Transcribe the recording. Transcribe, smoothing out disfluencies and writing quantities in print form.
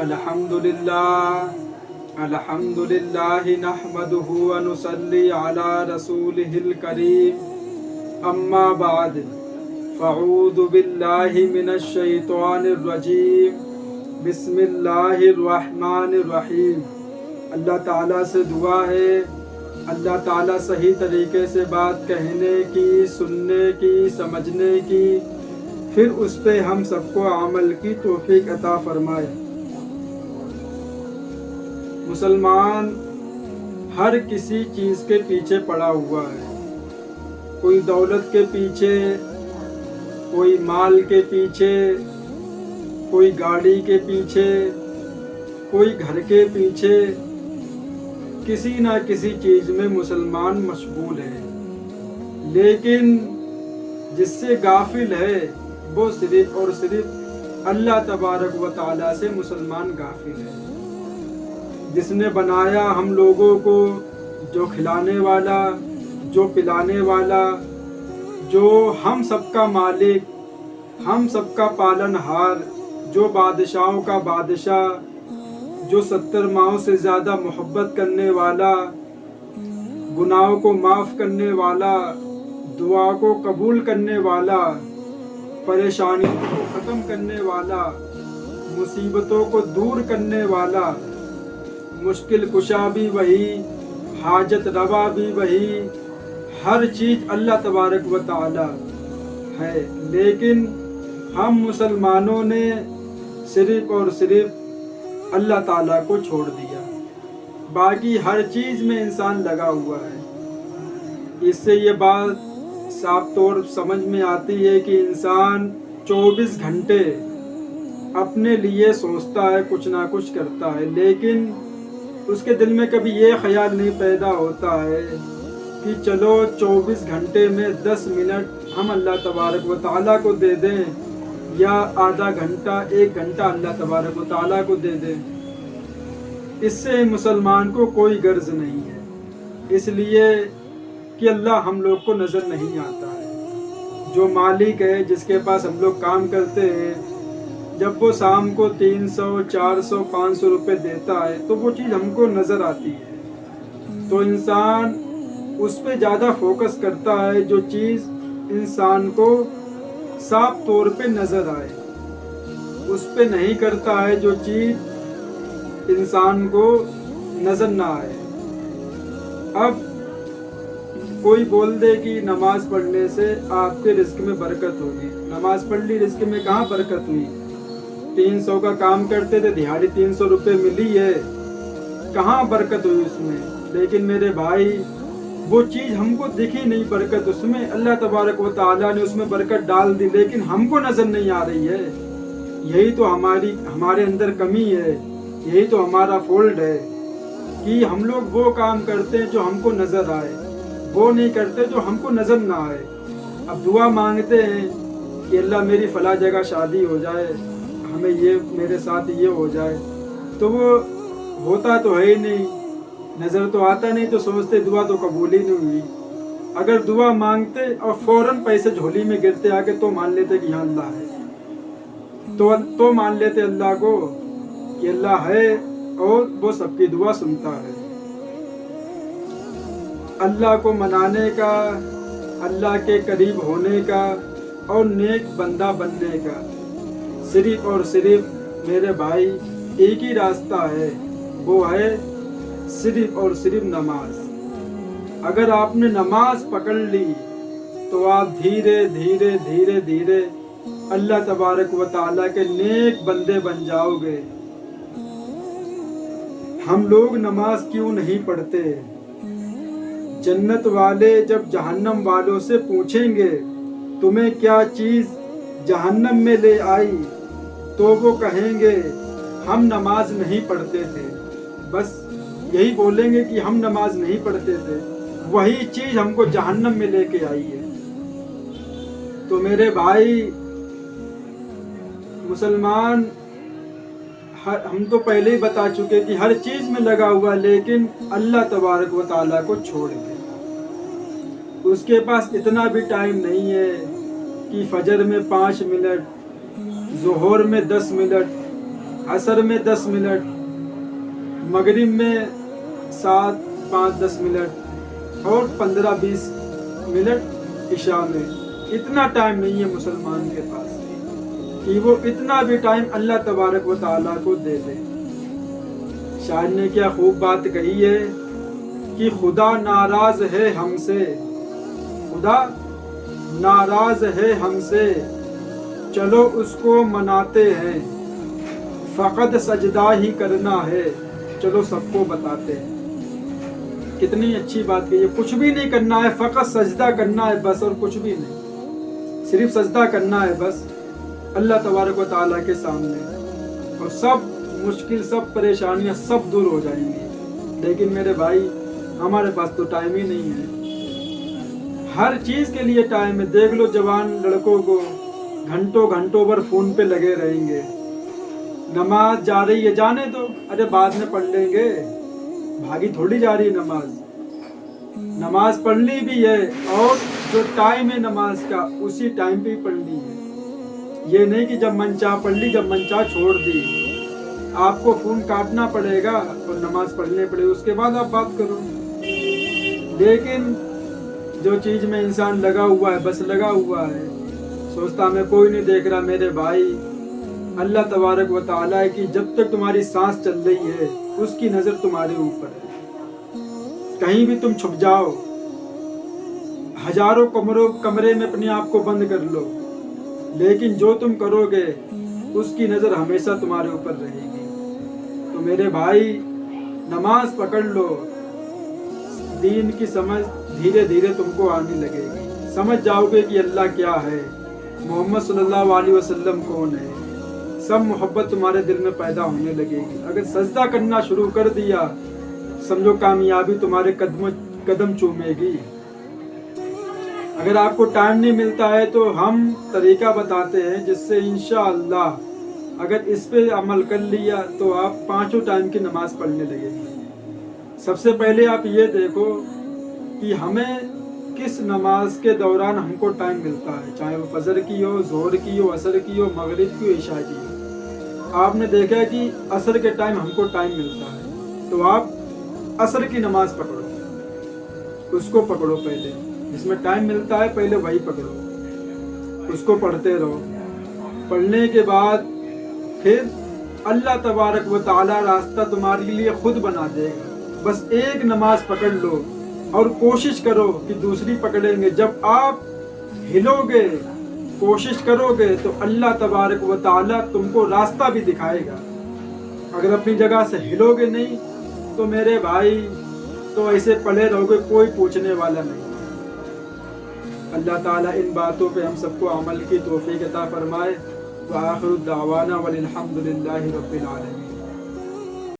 अल्हम्दुलिल्लाह नहमदुहु व नुसल्ली अला रसूलिहिल करीम अम्मा बाद फ़अऊज़ु बिल्लाहि मिनश शैतानिर रजीम बिस्मिल्लाहिर रहमानिर रहीम। अल्लाह ताला से दुआ है, अल्लाह ताला सही तरीके से बात कहने की, सुनने की, समझने की, फिर उस पे हम सबको अमल की तौफीक अता फरमाए। मुसलमान हर किसी चीज़ के पीछे पड़ा हुआ है, कोई दौलत के पीछे, कोई माल के पीछे, कोई गाड़ी के पीछे, कोई घर के पीछे, किसी ना किसी चीज़ में मुसलमान मशगूल है। लेकिन जिससे गाफिल है वो सिर्फ और सिर्फ अल्लाह तबारक व तआला से मुसलमान गाफिल है। जिसने बनाया हम लोगों को, जो खिलाने वाला, जो पिलाने वाला, जो हम सबका मालिक, हम सबका पालनहार, जो बादशाहों का बादशाह, जो 70 माओं से ज़्यादा मोहब्बत करने वाला, गुनाहों को माफ़ करने वाला, दुआ को कबूल करने वाला, परेशानियों को ख़त्म करने वाला, मुसीबतों को दूर करने वाला, मुश्किल कुशा भी वही, हाजत रवा भी वही, हर चीज़ अल्लाह तबारक व तआला है। लेकिन हम मुसलमानों ने सिर्फ और सिर्फ अल्लाह ताला को छोड़ दिया, बाकी हर चीज़ में इंसान लगा हुआ है। इससे ये बात साफ तौर समझ में आती है कि इंसान 24 घंटे अपने लिए सोचता है, कुछ ना कुछ करता है, लेकिन उसके दिल में कभी ये ख्याल नहीं पैदा होता है कि चलो 24 घंटे में 10 मिनट हम अल्लाह तबारक व तआला को दे दें, या आधा घंटा, 1 घंटा अल्लाह तबारक व तआला को दे दें। इससे मुसलमान को कोई गर्ज नहीं है, इसलिए कि अल्लाह हम लोग को नज़र नहीं आता है। जो मालिक है, जिसके पास हम लोग काम करते हैं, जब वो शाम को 300, 400, 500 रुपये देता है तो वो चीज़ हमको नज़र आती है। तो इंसान उस पे ज़्यादा फोकस करता है जो चीज़ इंसान को साफ तौर पे नज़र आए, उस पे नहीं करता है जो चीज़ इंसान को नज़र ना आए। अब कोई बोल दे कि नमाज पढ़ने से आपके रिस्क में बरकत होगी। नमाज पढ़ ली, रिस्क में कहाँ बरकत हुई? 300 का काम करते थे, दिहाड़ी 300 रुपये मिली है, कहाँ बरकत हुई उसमें? लेकिन मेरे भाई वो चीज़ हमको दिखी नहीं बरकत उसमें। अल्लाह तबारक व तआला ने उसमें बरकत डाल दी, लेकिन हमको नज़र नहीं आ रही है। यही तो हमारे अंदर कमी है, यही तो हमारा फॉल्ट है कि हम लोग वो काम करते हैं जो हमको नज़र आए, वो नहीं करते जो हमको नज़र ना आए। अब दुआ मांगते हैं कि अल्लाह मेरी फ़ला जगह शादी हो जाए, हमें ये, मेरे साथ ये हो जाए, तो वो होता तो है ही नहीं, नज़र तो आता नहीं, तो सोचते दुआ तो कबूल ही नहीं हुई। अगर दुआ मांगते और फ़ौरन पैसे झोली में गिरते आके तो मान लेते कि हाँ अल्लाह है, तो मान लेते अल्लाह को कि अल्लाह है और वो सबकी दुआ सुनता है। अल्लाह को मनाने का, अल्लाह के करीब होने का और नेक बंदा बनने का सिर्फ और सिर्फ मेरे भाई एक ही रास्ता है, वो है सिर्फ और सिर्फ नमाज। अगर आपने नमाज पकड़ ली तो आप धीरे धीरे धीरे धीरे अल्लाह तबारक व तआला के नेक बंदे बन जाओगे। हम लोग नमाज क्यों नहीं पढ़ते? जन्नत वाले जब जहन्नम वालों से पूछेंगे तुम्हें क्या चीज़ जहन्नम में ले आई, तो वो कहेंगे हम नमाज नहीं पढ़ते थे। बस यही बोलेंगे कि हम नमाज नहीं पढ़ते थे, वही चीज़ हमको जहन्नम में लेके आई है। तो मेरे भाई मुसलमान, हम तो पहले ही बता चुके कि हर चीज़ में लगा हुआ, लेकिन अल्लाह तबारक व तआला को छोड़ के उसके पास इतना भी टाइम नहीं है कि फजर में 5 मिनट, ज़ोहर में 10 मिनट, असर में 10 मिनट, मगरिब में 7, 5, 10 मिनट और 15-20 मिनट इशा में। इतना टाइम नहीं है मुसलमान के पास कि वो इतना भी टाइम अल्लाह तबारक व तआला को दे दे। शायर ने क्या खूब बात कही है कि खुदा नाराज है हमसे, खुदा नाराज है हमसे, चलो उसको मनाते हैं, फकत सजदा ही करना है, चलो सबको बताते हैं। कितनी अच्छी बात कही है। कुछ भी नहीं करना है, फकत सजदा करना है बस, और कुछ भी नहीं, सिर्फ सजदा करना है बस अल्लाह तबारक व तआला के सामने, और सब मुश्किल, सब परेशानियां सब दूर हो जाएंगी। लेकिन मेरे भाई हमारे पास तो टाइम ही नहीं है। हर चीज के लिए टाइम है। देख लो जवान लड़कों को, घंटों घंटों भर फोन पे लगे रहेंगे। नमाज जा रही है, जाने दो, अरे बाद में पढ़ लेंगे, भागी थोड़ी जा रही है नमाज। नमाज पढ़नी भी है, और जो टाइम है नमाज का उसी टाइम पे ही पढ़नी है। ये नहीं कि जब मन चाह पढ़ ली, जब मन चाह छोड़ दी। आपको फोन काटना पड़ेगा और नमाज पढ़ने पड़ेगी, उसके बाद आप बात करो। लेकिन जो चीज में इंसान लगा हुआ है, बस लगा हुआ है, सोचता मैं कोई नहीं देख रहा। मेरे भाई अल्लाह तबारक व तआला है कि जब तक तुम्हारी सांस चल रही है उसकी नजर तुम्हारे ऊपर है। कहीं भी तुम छुप जाओ, हजारों कमरे में अपने आप को बंद कर लो, लेकिन जो तुम करोगे उसकी नजर हमेशा तुम्हारे ऊपर रहेगी। तो मेरे भाई नमाज पकड़ लो, दीन की समझ धीरे धीरे तुमको आने लगेगी। समझ जाओगे कि अल्लाह क्या है, मोहम्मद सल्लल्लाहु अलैहि वसल्लम कौन है, सब मोहब्बत तुम्हारे दिल में पैदा होने लगेगी। अगर सजदा करना शुरू कर दिया, समझो कामयाबी तुम्हारे कदम चूमेगी। अगर आपको टाइम नहीं मिलता है तो हम तरीका बताते हैं जिससे इंशाअल्लाह अगर इस पे अमल कर लिया तो आप 5 टाइम की नमाज पढ़ने लगेंगे। सबसे पहले आप ये देखो कि हमें किस नमाज के दौरान हमको टाइम मिलता है, चाहे वो फजर की हो, जोहर की हो, असर की हो, मगरिब की हो, इशा की हो। आपने देखा कि असर के टाइम हमको टाइम मिलता है, तो आप असर की नमाज पकड़ो, उसको पकड़ो पहले, जिसमें टाइम मिलता है पहले वही पकड़ो, उसको पढ़ते रहो। पढ़ने के बाद फिर अल्लाह तबारक व तआला रास्ता तुम्हारे लिए खुद बना देगा। बस एक नमाज पकड़ लो और कोशिश करो कि दूसरी पकड़ेंगे। जब आप हिलोगे, कोशिश करोगे, तो अल्लाह तबारक व तआला तुमको रास्ता भी दिखाएगा। अगर अपनी जगह से हिलोगे नहीं तो मेरे भाई तो ऐसे पड़े रहोगे, कोई पूछने वाला नहीं। अल्लाह ताला इन बातों पे हम सबको अमल की तौफीक अता फरमाए। व आखिरु दावाना वलिल हम्दुलिल्लाहि रब्बिल आलमीन।